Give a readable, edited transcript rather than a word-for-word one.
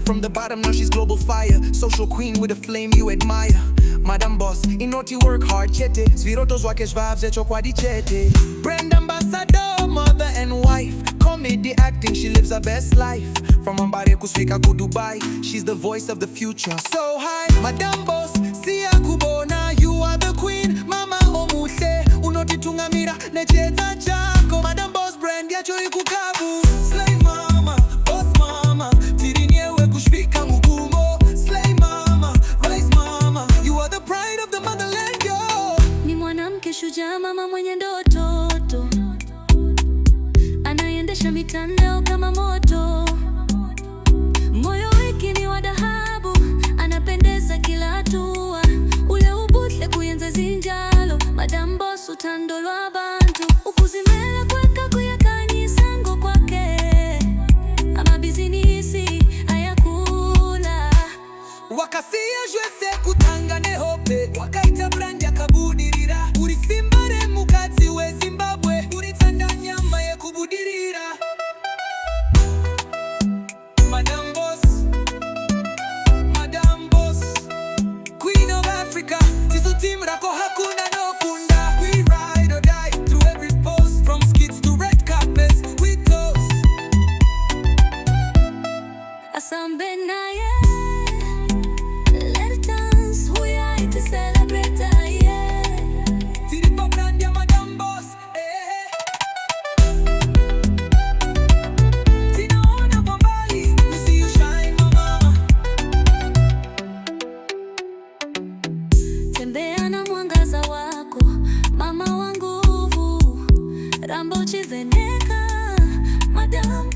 Started from the bottom, now she's global fire. Social queen with a flame you admire. Madam Boss, inoti work hard chete. Zvirotos wake zvavze chokwadi chete. Brand ambassador, mother and wife. Comedy acting, she lives her best life. From Mbare kusvika ku Dubai, she's the voice of the future. So hi, Madam Boss, siya kubona. You are the queen, mama omuhle. Unoti tungamira, necheta chako. Madam Boss brand yacho ikukabu. Slay mama, boss mama. Tirinyewe kushvika mugumo. Slay mama, rise mama. You are the pride of the motherland, yo. Ni mwanamke shujaa, mama mwenye ndoto. Anaendesha mitandao kama moto. Moyo wake ni wa dhahabu, anapendeza kila hatua. Ule ubutle kuyenza zinjalo. Madam Boss utandolwa abantu. Ukuzimela kweka kuyakanisa ngo kwake. Ama bizinisi ayakula. Wakasiya jwese kutangane hope. Wakaita brand yakabudirira. Uri simbare mukati we Zimbabwe. Uri tanda nyama ye kubudirira. Madam Boss, Madam Boss, Queen of Africa. Tisu team rako hakuna no kunda. We ride or die through every post. From skits to red carpets, we toast. Asambe naye. Let's dance, we are to celebrate, yeah. Tiripa brand ya Madam Boss, eh. Tinaona kwa mbali, we see you shine mama. Tembea na mwangaza wako, mama wa nguvu. Rambo chizeneka, Madam